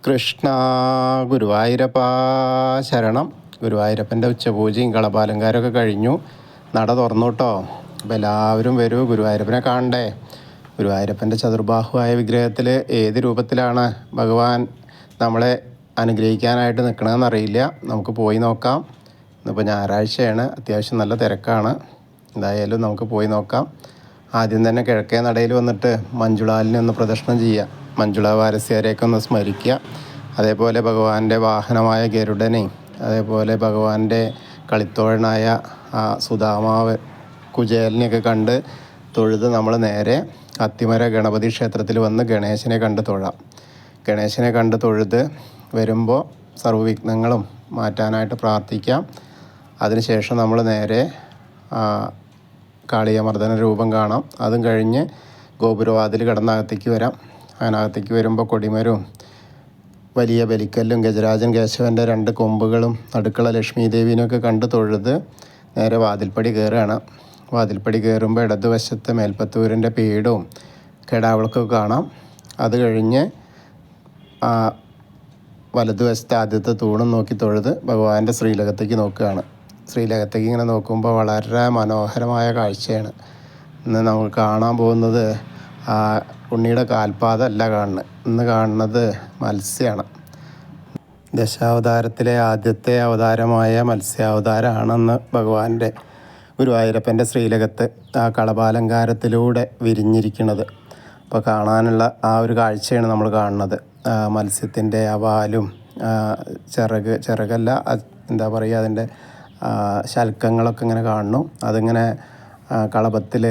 കൃഷ്ണ ഗുരുവായൂരപ്പ ശരണം. ഗുരുവായൂരപ്പൻ്റെ ഉച്ചപൂജയും കളഭാലങ്കാരമൊക്കെ കഴിഞ്ഞു. നട തുറന്നു കേട്ടോ. അപ്പോൾ എല്ലാവരും വരൂ, ഗുരുവായൂരപ്പനെ കാണണ്ടേ. ഗുരുവായൂരപ്പൻ്റെ ചതുർബാഹുവായ വിഗ്രഹത്തിൽ ഏത് രൂപത്തിലാണ് ഭഗവാൻ നമ്മളെ അനുഗ്രഹിക്കാനായിട്ട് നിൽക്കണമെന്നറിയില്ല. നമുക്ക് പോയി നോക്കാം. ഇന്നിപ്പോൾ ഞായറാഴ്ചയാണ്, അത്യാവശ്യം നല്ല തിരക്കാണ്. എന്തായാലും നമുക്ക് പോയി നോക്കാം. ആദ്യം തന്നെ കിഴക്കേ നടയിൽ വന്നിട്ട് മഞ്ജുളാലിനെ ഒന്ന് പ്രദക്ഷിണം ചെയ്യുക. മഞ്ജുള വാരസ്യാരെയൊക്കെ ഒന്ന് സ്മരിക്കുക. അതേപോലെ ഭഗവാന്റെ വാഹനമായ ഗരുഡനെയും അതേപോലെ ഭഗവാന്റെ കളിത്തോഴനായ സുധാമാവ് കുചേലനെയൊക്കെ കണ്ട് തൊഴുത് നമ്മൾ നേരെ അത്തിമര ഗണപതി ക്ഷേത്രത്തിൽ വന്ന് ഗണേശനെ കണ്ട് തൊഴാം. ഗണേശനെ കണ്ട് തൊഴുത് വരുമ്പോൾ സർവ്വവിഘ്നങ്ങളും മാറ്റാനായിട്ട് പ്രാർത്ഥിക്കാം. അതിനുശേഷം നമ്മൾ നേരെ കാളിയമർദ്ദന രൂപം കാണാം. അതും കഴിഞ്ഞ് ഗോപുരവാതിൽ കടന്നകത്തേക്ക് വരാം. അതിനകത്തേക്ക് വരുമ്പോൾ കൊടിമരവും വലിയ ബലിക്കല്ലും ഗജരാജൻ കേശവൻ്റെ 2 കൊമ്പുകളും നടുക്കള ലക്ഷ്മി ദേവീനെയൊക്കെ കണ്ട് തൊഴുത് നേരെ വാതിൽപ്പടി കയറുകയാണ്. വാതിൽപ്പടി കയറുമ്പോൾ ഇടതുവശത്ത് മേൽപ്പത്തൂരിൻ്റെ പീഠവും കെടാവിളക്കൊക്കെ കാണാം. അത് കഴിഞ്ഞ് വലതുവശത്തെ ആദ്യത്തെ തൂണും നോക്കി തൊഴുത് ഭഗവാന്റെ ശ്രീലകത്തേക്ക് നോക്കുകയാണ്. ശ്രീലകത്തേക്ക് ഇങ്ങനെ നോക്കുമ്പോൾ വളരെ മനോഹരമായ കാഴ്ചയാണ്. ഇന്ന് നമ്മൾ കാണാൻ പോകുന്നത് ഉണ്ണിയുടെ കാൽപാദമല്ല കാണുന്നത്. ഇന്ന് കാണുന്നത് മത്സ്യമാണ്. ദശാവതാരത്തിലെ ആദ്യത്തെ അവതാരമായ മത്സ്യാവതാരമാണെന്ന് ഭഗവാന്റെ ഗുരുവായൂരപ്പൻ്റെ ശ്രീലകത്ത് ആ കളഭാലങ്കാരത്തിലൂടെ വിരിഞ്ഞിരിക്കുന്നത്. അപ്പോൾ കാണാനുള്ള ആ ഒരു കാഴ്ചയാണ് നമ്മൾ കാണുന്നത്. മത്സ്യത്തിൻ്റെ ആ വാലും ചിറകല്ല, എന്താ പറയുക, അതിൻ്റെ ശൽക്കങ്ങളൊക്കെ ഇങ്ങനെ കാണുന്നു. അതിങ്ങനെ കളഭത്തിൽ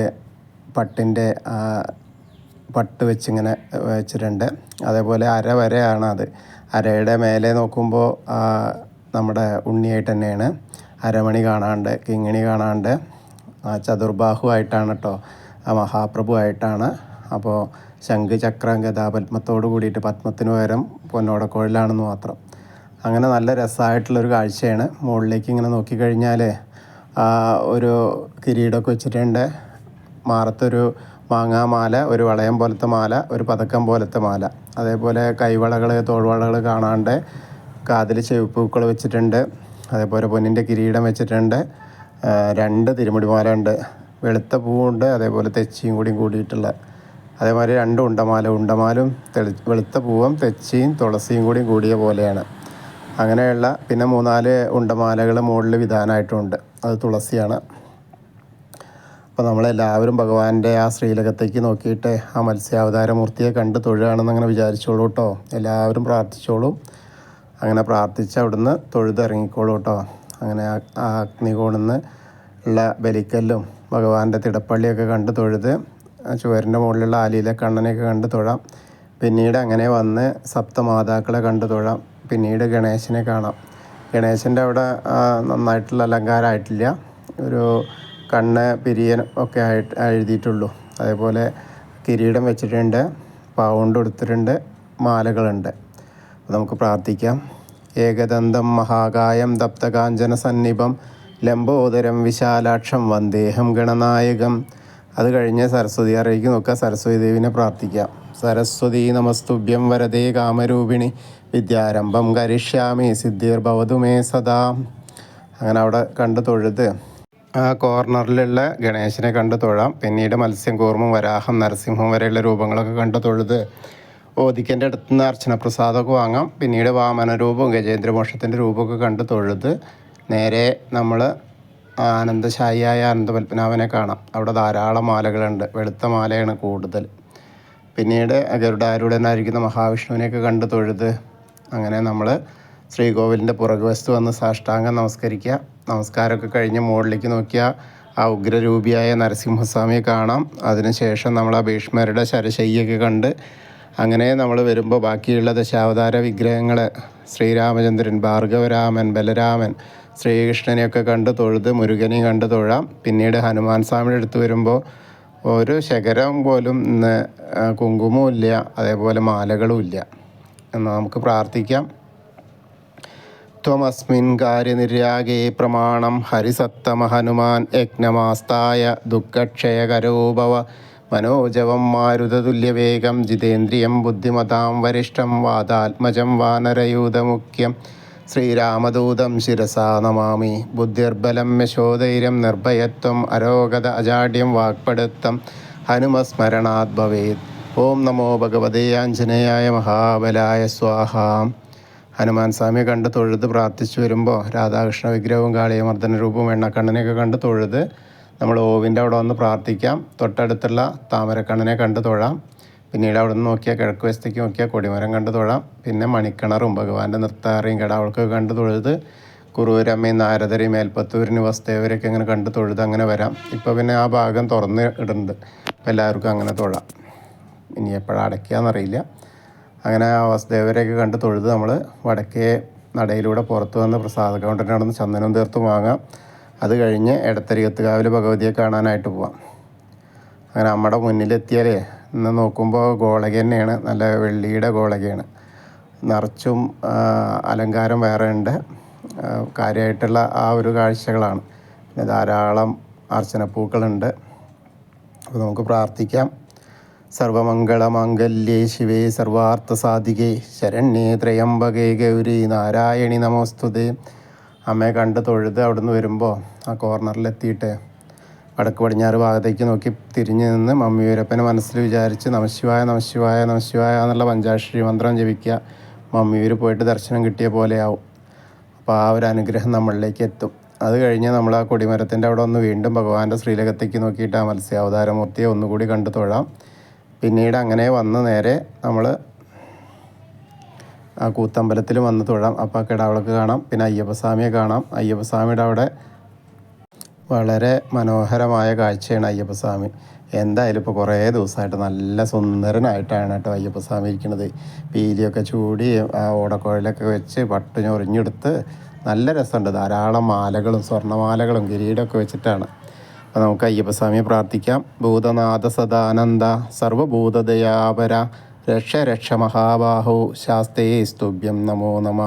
പട്ട് വെച്ചിങ്ങനെ വെച്ചിട്ടുണ്ട്. അതേപോലെ അര വരെയാണ് അത്. അരയുടെ മേലെ നോക്കുമ്പോൾ നമ്മുടെ ഉണ്ണിയായിട്ട് തന്നെയാണ്. അരമണി കാണാണ്ട്, കിങ്ങിണി കാണാണ്ട്, ചതുർബാഹുവായിട്ടാണ് കേട്ടോ, മഹാപ്രഭുവായിട്ടാണ്. അപ്പോൾ ശംഖ് ചക്രം ഗദാപത്മത്തോട് കൂടിയിട്ട് പത്മത്തിന് പകരം പൊന്നോടക്കോഴിലാണെന്ന് മാത്രം. അങ്ങനെ നല്ല രസമായിട്ടുള്ളൊരു കാഴ്ചയാണ്. മുകളിലേക്ക് ഇങ്ങനെ നോക്കിക്കഴിഞ്ഞാൽ ഒരു കിരീടമൊക്കെ വെച്ചിട്ടുണ്ട്. മാറത്തൊരു മാങ്ങാമാല, ഒരു വളയം പോലത്തെ മാല, ഒരു പതക്കം പോലത്തെ മാല, അതേപോലെ കൈവളകൾ തോൾവളകൾ കാണാണ്ട്, കാതിൽ ചെവിപ്പൂക്കൾ വെച്ചിട്ടുണ്ട്. അതേപോലെ പൊന്നിൻ്റെ കിരീടം വെച്ചിട്ടുണ്ട്. 2 തിരുമുടിമാല ഉണ്ട്. വെളുത്ത പൂവുണ്ട്, അതേപോലെ തെച്ചിയും കൂടിയിട്ടുള്ള. അതേമാതിരി 2 ഉണ്ടമാലും വെളുത്ത പൂവും തെച്ചിയും തുളസിയും കൂടിയ പോലെയാണ്. അങ്ങനെയുള്ള പിന്നെ 3-4 ഉണ്ടമാലകൾ മുകളിൽ വിധാനമായിട്ടുമുണ്ട്. അത് തുളസിയാണ്. അപ്പോൾ നമ്മളെല്ലാവരും ഭഗവാന്റെ ആ ശ്രീലകത്തേക്ക് നോക്കിയിട്ട് ആ മത്സ്യാവതാരമൂർത്തിയെ കണ്ട് തൊഴുകയാണെന്നങ്ങനെ വിചാരിച്ചോളൂ കേട്ടോ. എല്ലാവരും പ്രാർത്ഥിച്ചോളൂ. അങ്ങനെ പ്രാർത്ഥിച്ച് അവിടുന്ന് തൊഴുതിറങ്ങിക്കോളൂ കേട്ടോ. അങ്ങനെ ആ അഗ്നികോണിന്ന് ഉള്ള ബലിക്കല്ലും ഭഗവാന്റെ തിടപ്പള്ളിയൊക്കെ കണ്ട് തൊഴുത് ചുവരിൻ്റെ മുകളിലുള്ള ആലിയിലെ കണ്ണനെയൊക്കെ കണ്ട് തൊഴാം. പിന്നീട് അങ്ങനെ വന്ന് സപ്തമാതാക്കളെ കണ്ട് തൊഴാം. പിന്നീട് ഗണേശനെ കാണാം. ഗണേശൻ്റെ അവിടെ നന്നായിട്ടുള്ള അലങ്കാരമായിട്ടില്ല. ഒരു കണ്ണ് പിരിയൻ ഒക്കെ എഴുതിയിട്ടുള്ളൂ. അതേപോലെ കിരീടം വെച്ചിട്ടുണ്ട്, പാവുണ്ട് കൊടുത്തിട്ടുണ്ട്, മാലകളുണ്ട്. നമുക്ക് പ്രാർത്ഥിക്കാം. ഏകദന്തം മഹാകായം തപ്തകാഞ്ചന സന്നിഭം ലംബോദരം വിശാലാക്ഷം വന്ദേഹം ഗണനായകം. അത് കഴിഞ്ഞ് സരസ്വതി അറിയിക്ക് നോക്കുക. സരസ്വതി ദേവിനെ പ്രാർത്ഥിക്കാം. സരസ്വതി നമസ്തുഭ്യം വരദേ കാമരൂപിണി വിദ്യാരംഭം കരിഷ്യാമി സിദ്ധിർഭവതു മേ സദാ. അങ്ങനെ അവിടെ കണ്ട് തൊഴുത് ആ കോർണറിലുള്ള ഗണേശനെ കണ്ട് തൊഴാം. പിന്നീട് മത്സ്യം, കൂർമ്മം, വരാഹം, നരസിംഹം വരെയുള്ള രൂപങ്ങളൊക്കെ കണ്ട് തൊഴുത് ഓദിക്കൻ്റെ അടുത്ത് നിന്ന് അർച്ചന പ്രസാദമൊക്കെ വാങ്ങാം. പിന്നീട് വാമനരൂപവും ഗജേന്ദ്രമോക്ഷത്തിൻ്റെ രൂപമൊക്കെ കണ്ട് തൊഴുത് നേരെ നമ്മൾ ആനന്ദശായിയായ അനന്തപത്മനാഭനെ കാണാം. അവിടെ ധാരാളം മാലകളുണ്ട്. വെളുത്ത മാലയാണ് കൂടുതൽ. പിന്നീട് ഗരുഡാരൂഢനായിരിക്കുന്ന മഹാവിഷ്ണുവിനെയൊക്കെ കണ്ട് തൊഴുത് അങ്ങനെ നമ്മൾ ശ്രീകോവിലിൻ്റെ പുറകുവശത്ത് വന്ന് സാഷ്ടാംഗം നമസ്കരിക്കുക. നമസ്കാരമൊക്കെ കഴിഞ്ഞ് മുകളിലേക്ക് നോക്കിയാൽ ആ ഉഗ്രരൂപിയായ നരസിംഹസ്വാമിയെ കാണാം. അതിനുശേഷം നമ്മൾ ആ ഭീഷ്മരുടെ ശരശയ്യൊക്കെ കണ്ട് അങ്ങനെ നമ്മൾ വരുമ്പോൾ ബാക്കിയുള്ള ദശാവതാര വിഗ്രഹങ്ങൾ ശ്രീരാമചന്ദ്രൻ, ഭാർഗവരാമൻ, ബലരാമൻ, ശ്രീകൃഷ്ണനെയൊക്കെ കണ്ട് തൊഴുത് മുരുകനെയും കണ്ട് തൊഴാം. പിന്നീട് ഹനുമാൻ സ്വാമിയുടെ അടുത്ത് വരുമ്പോൾ ഒരു ശകരം പോലും കുങ്കുമവും ഇല്ല, അതേപോലെ മാലകളും ഇല്ല എന്ന് നമുക്ക് പ്രാർത്ഥിക്കാം. ത്വമസ്മിൻ കാര്യനിര്യാഗേ പ്രമാണം ഹരിസത്തമ ഹനുമാൻ യജ്ഞമാസ്തായ ദുഃഖക്ഷയകരോ ഭവ മനോജവം മാരുതതുല്യവേഗം ജിതേന്ദ്രിയം ബുദ്ധിമതാം വരിഷ്ഠം വാതാത്മജം വാനരയൂഥമുഖ്യം ശ്രീരാമദൂതം ശിരസാ നമാമി. ബുദ്ധിർബലം യശോധൈര്യം നിർഭയത്വം അരോഗത അജാഡ്യം വാക്പടുത്തം ഹനുമസ്മരണാത് ഭവേത്. ഓം നമോ ഭഗവതേ ആഞ്ജനേയായ മഹാബലായ സ്വാഹ. ഹനുമാൻ സ്വാമിയെ കണ്ട് തൊഴുത് പ്രാർത്ഥിച്ചു വരുമ്പോൾ രാധാകൃഷ്ണ വിഗ്രഹവും കാളിയമർദ്ദന രൂപവും എണ്ണക്കണ്ണനെയൊക്കെ കണ്ട് തൊഴുത് നമ്മൾ ഓവിൻ്റെ അവിടെ വന്ന് പ്രാർത്ഥിക്കാം. തൊട്ടടുത്തുള്ള താമരക്കണ്ണനെ കണ്ട് തൊഴാം. പിന്നീട് അവിടെ നിന്ന് നോക്കിയാൽ കിഴക്ക് വശത്തേക്ക് നോക്കിയാൽ കൊടിമരം കണ്ട് തൊഴാം. പിന്നെ മണിക്കിണറും ഭഗവാന്റെ നൃത്താറയും കിടാവൾക്കൊക്കെ കണ്ട് തൊഴുത് കുറൂരമ്മയും നാരദരെയും മേൽപ്പത്തൂരിന് വസുദേവരെയൊക്കെ ഇങ്ങനെ കണ്ട് തൊഴുത് അങ്ങനെ വരാം. ഇപ്പോൾ പിന്നെ ആ ഭാഗം തുറന്ന് ഇടുന്നുണ്ട്. അപ്പോൾ എല്ലാവർക്കും അങ്ങനെ തൊഴാം. ഇനി എപ്പോഴാണ് അടയ്ക്കുകയെന്നറിയില്ല. അങ്ങനെ ആ വസുദേവരെയൊക്കെ കണ്ട് തൊഴുത് നമ്മൾ വടക്കേ നടയിലൂടെ പുറത്ത് വന്ന് പ്രസാദ കൗണ്ടറിൻ്റെ അവിടെ നിന്ന് ചന്ദനം തീർത്ത് വാങ്ങാം. അത് കഴിഞ്ഞ് എടത്തരികത്തുകാവിൽ ഭഗവതിയെ കാണാനായിട്ട് പോവാം. അങ്ങനെ നമ്മുടെ മുന്നിലെത്തിയാലേ ഇന്ന് നോക്കുമ്പോൾ ഗോളക തന്നെയാണ്, നല്ല വെള്ളിയുടെ ഗോളകയാണ്. നിറച്ചും അലങ്കാരം വേറെ ഉണ്ട്. കാര്യമായിട്ടുള്ള ആ ഒരു കാഴ്ചകളാണ്. പിന്നെ ധാരാളം അർച്ചനപ്പൂക്കളുണ്ട്. അപ്പോൾ നമുക്ക് പ്രാർത്ഥിക്കാം. സർവമംഗളമാംഗല്യേ ശിവേ സർവാർത്ഥസാധികേ ശരണ്യേ ത്രയംബകേ ഗൗരി നാരായണി നമോസ്തുതേ. അമ്മയെ കണ്ട് തൊഴുത് അവിടുന്ന് വരുമ്പോൾ ആ കോർണറിലെത്തിയിട്ട് വടക്ക് പടിഞ്ഞാറ് ഭാഗത്തേക്ക് നോക്കി തിരിഞ്ഞു നിന്ന് മമ്മിയൂരപ്പനെ മനസ്സിൽ വിചാരിച്ച് നമശിവായ നമശിവായ നമശിവായ എന്നുള്ള പഞ്ചാക്ഷരി മന്ത്രം ജപിക്കുക. മമ്മിയൂർ പോയിട്ട് ദർശനം കിട്ടിയ പോലെയാവും. അപ്പോൾ ആ ഒരു അനുഗ്രഹം നമ്മളിലേക്ക് എത്തും. അത് കഴിഞ്ഞ് നമ്മൾ ആ കൊടിമരത്തിൻ്റെ അവിടെ ഒന്ന് വീണ്ടും ഭഗവാന്റെ ശ്രീലകത്തേക്ക് നോക്കിയിട്ട് ആ മത്സ്യാവതാരമൂർത്തിയെ ഒന്നുകൂടി കണ്ടു തൊഴാം. പിന്നീട് അങ്ങനെ വന്ന് നേരെ നമ്മൾ ആ കൂത്തമ്പലത്തിൽ വന്ന് തൊഴാം. അപ്പോൾ കിടാവിളക്ക് കാണാം. പിന്നെ അയ്യപ്പസ്വാമിയെ കാണാം. അയ്യപ്പസ്വാമിയുടെ അവിടെ വളരെ മനോഹരമായ കാഴ്ചയാണ് അയ്യപ്പസ്വാമി. എന്തായാലും ഇപ്പോൾ കുറേ ദിവസമായിട്ട് നല്ല സുന്ദരനായിട്ടാണ് കേട്ടോ അയ്യപ്പസ്വാമി ഇരിക്കുന്നത്. പീലിയൊക്കെ ചൂടി ആ ഓടക്കുഴലൊക്കെ വെച്ച് പട്ട് ഞൊറിഞ്ഞെടുത്ത് നല്ല രസമുണ്ട്. ധാരാളം മാലകളും സ്വർണ്ണമാലകളും കിരീടമൊക്കെ വെച്ചിട്ടാണ്. അപ്പോൾ നമുക്ക് അയ്യപ്പസ്വാമിയെ പ്രാർത്ഥിക്കാം. ഭൂതനാഥ സദാനന്ദ സർവഭൂതദയാപര രക്ഷ രക്ഷ മഹാബാഹു ശാസ്തേ സ്തുഭ്യം നമോ നമ.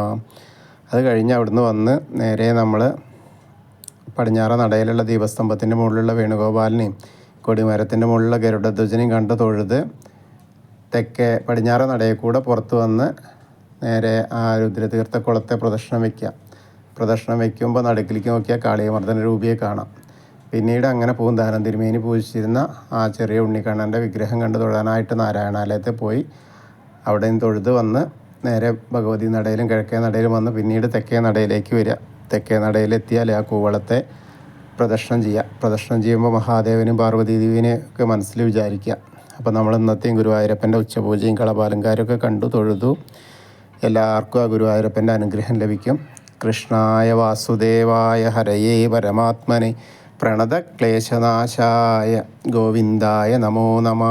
അത് കഴിഞ്ഞ് അവിടുന്ന് വന്ന് നേരെ നമ്മൾ പടിഞ്ഞാറ നടയിലുള്ള ദീപസ്തംഭത്തിൻ്റെ മുകളിലുള്ള വേണുഗോപാലിനെയും കൊടിമരത്തിൻ്റെ മുകളിലുള്ള ഗരുഡധ്വജനെയും കണ്ട് തൊഴുത് തെക്കേ പടിഞ്ഞാറ നടയിൽ കൂടെ പുറത്ത് വന്ന് നേരെ ആ രുദ്രതീർത്ഥക്കുളത്തെ പ്രദക്ഷിണം വയ്ക്കുക. പ്രദക്ഷിണം വയ്ക്കുമ്പോൾ നടുക്കിലേക്ക് നോക്കിയാൽ കാളിയമർദ്ദന രൂപിയെ കാണാം. പിന്നീട് അങ്ങനെ പൂന്താനം തിരുമേനി പൂജിച്ചിരുന്ന ആ ചെറിയ ഉണ്ണിക്കണ്ണൻ്റെ വിഗ്രഹം കണ്ട് തൊഴാനായിട്ട് നാരായണാലയത്തിൽ പോയി അവിടെ നിന്ന് തൊഴുത് വന്ന് നേരെ ഭഗവതി നടയിലും കിഴക്കേ നടയിലും വന്ന് പിന്നീട് തെക്കേ നടയിലേക്ക് വരിക. തെക്കേ നടയിലെത്തിയാൽ ആ കൂവളത്തെ പ്രദക്ഷിണം ചെയ്യുക. പ്രദക്ഷിണം ചെയ്യുമ്പോൾ മഹാദേവനും പാർവതീദേവിനെയും ഒക്കെ മനസ്സിൽ വിചാരിക്കുക. അപ്പോൾ നമ്മൾ ഇന്നത്തെയും ഗുരുവായൂരപ്പൻ്റെ ഉച്ചപൂജയും കളപാലങ്കാരമൊക്കെ കണ്ടു തൊഴുതു. എല്ലാവർക്കും ആ ഗുരുവായൂരപ്പൻ്റെ അനുഗ്രഹം ലഭിക്കും. കൃഷ്ണായ വാസുദേവായ ഹരയേ പരമാത്മനെ പ്രണതക്ലേശനാശായ ഗോവിന്ദായ നമോ നമ.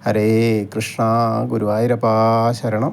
ഹരേ കൃഷ്ണ. ഗുരുവായൂരപ്പാ ശരണം.